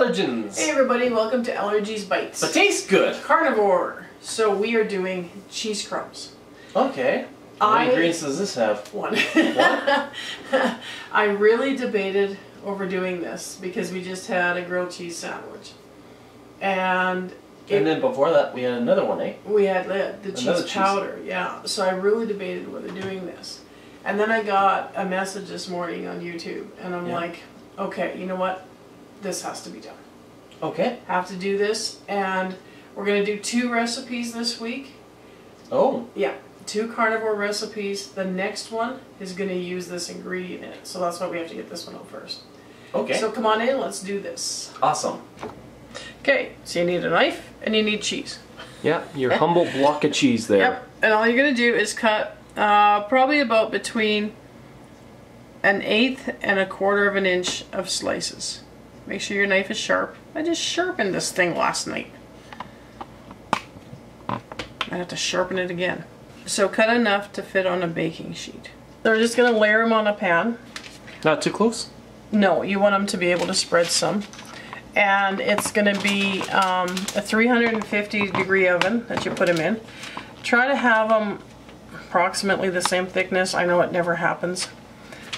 allergens. Hey everybody, welcome to Allergies Bites. But tastes good. Carnivore. So we are doing cheese crumbs. Okay. How many ingredients does this have? One. What? I really debated over doing this because we just had a grilled cheese sandwich. And then before that we had another one, eh? we had the cheese powder, yeah. So I really debated whether doing this. And then I got a message this morning on YouTube and I'm like, okay, you know what? This has to be done. Okay. Have to do this, and we're going to do 2 recipes this week. Oh. Yeah, 2 carnivore recipes. The next one is going to use this ingredient in it, so that's why we have to get this one out first. Okay. So come on in, let's do this. Awesome. Okay, so you need a knife and you need cheese. Yeah, your humble block of cheese there. Yep, and all you're going to do is cut probably about between 1/8 and 1/4 of an inch of slices. Make sure your knife is sharp. I just sharpened this thing last night. I have to sharpen it again. So cut enough to fit on a baking sheet. So we're just going to layer them on a pan. Not too close? No, you want them to be able to spread some. And it's going to be a 350-degree oven that you put them in. Try to have them approximately the same thickness. I know it never happens.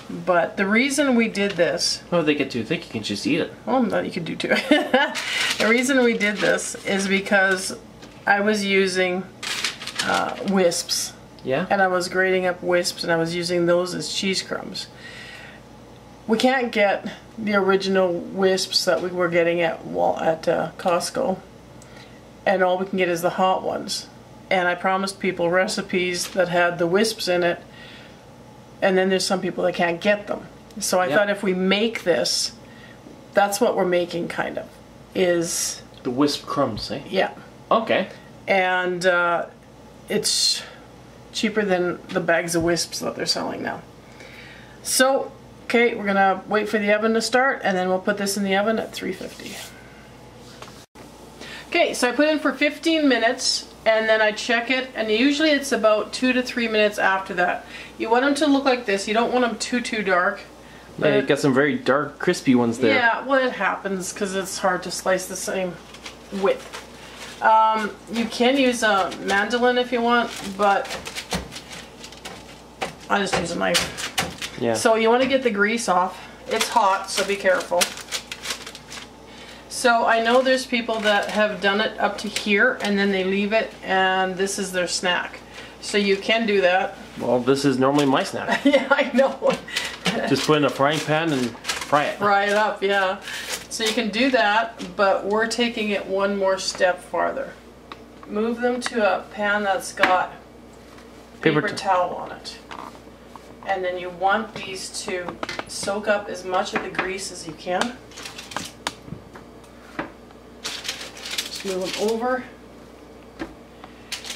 But the reason we did this... Oh, if they get too thick, you can just eat it. Well, that you could do too. The reason we did this is because I was using wisps. Yeah? And I was grating up wisps and I was using those as cheese crumbs. We can't get the original wisps that we were getting at Costco. And all we can get is the hot ones. And I promised people recipes that had the wisps in it. And then there's some people that can't get them. So I thought if we make this, that's what we're making kind of, is... The wisp crumbs, eh? Yeah. Okay. And it's cheaper than the bags of wisps that they're selling now. So, okay, we're going to wait for the oven to start and then we'll put this in the oven at 350. Okay, so I put in for 15 minutes and then I check it, and usually it's about 2 to 3 minutes after that. You want them to look like this. You don't want them too dark. Yeah, you got some very dark, crispy ones there. Yeah, well it happens because it's hard to slice the same width. You can use a mandolin if you want, but I just use a knife. Yeah. So you want to get the grease off. It's hot, so be careful. So I know there's people that have done it up to here and then they leave it and this is their snack. So you can do that. Well, this is normally my snack. Yeah, I know. Just put in a frying pan and fry it. Fry it up, yeah. So you can do that, but we're taking it one more step farther. Move them to a pan that's got paper towel on it. And then you want these to soak up as much of the grease as you can. Move them over.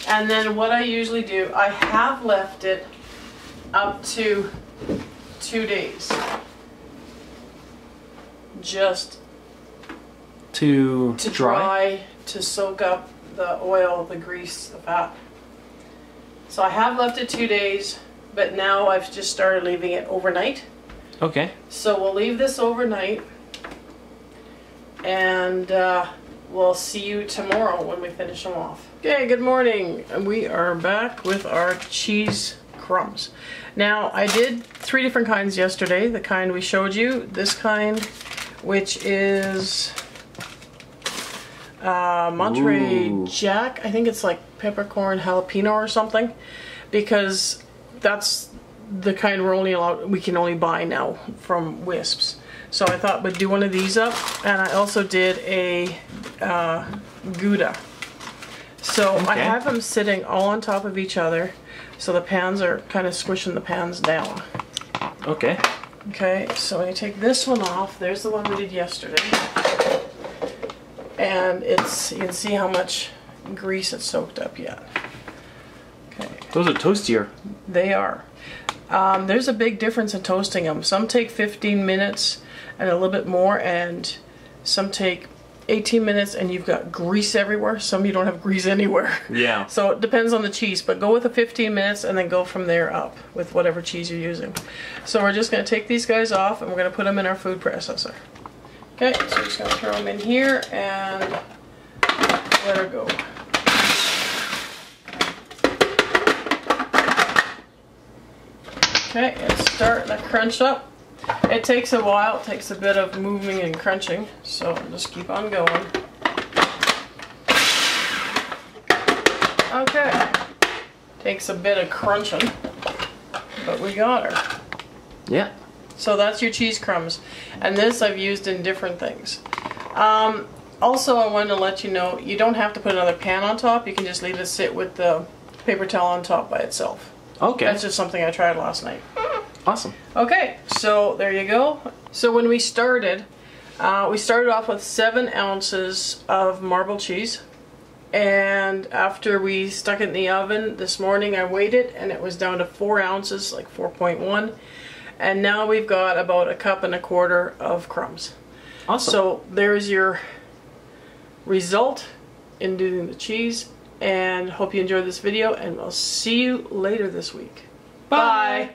And then what I usually do, I have left it up to 2 days. Just to dry, to soak up the oil, the grease, the fat. So I have left it 2 days, but now I've just started leaving it overnight. Okay. So we'll leave this overnight and we'll see you tomorrow when we finish them off. Okay, good morning. We are back with our cheese crumbs. Now, I did 3 different kinds yesterday. The kind we showed you, this kind, which is Monterey Jack. I think it's like peppercorn jalapeno or something, because that's the kind we can only buy now from Wisps. So I thought we'd do one of these up, and I also did a Gouda. So I have them sitting all on top of each other, so the pans are kind of squishing the pans down. Okay. Okay, so when you take this one off, there's the one we did yesterday, and you can see how much grease it's soaked up yet. Okay. Those are toastier. They are. There's a big difference in toasting them. Some take 15 minutes and a little bit more, and some take 18 minutes and you've got grease everywhere. Some you don't have grease anywhere. Yeah. So it depends on the cheese, but go with the 15 minutes and then go from there up with whatever cheese you're using. So we're just going to take these guys off and we're going to put them in our food processor. Okay, so I'm just going to throw them in here and let her go. Okay, it's starting to crunch up. It takes a while, it takes a bit of moving and crunching, so just keep on going. Okay, takes a bit of crunching, but we got her. Yeah. So that's your cheese crumbs, and this I've used in different things. Also, I wanted to let you know, you don't have to put another pan on top, you can just leave it sit with the paper towel on top by itself. Okay. That's just something I tried last night. Awesome. Okay, so there you go. So when we started off with 7 ounces of marble cheese. And after we stuck it in the oven this morning, I weighed it and it was down to 4 ounces, like 4.1. And now we've got about 1.25 cups of crumbs. Awesome. So there's your result in doing the cheese. And hope you enjoyed this video, and we'll see you later this week. Bye.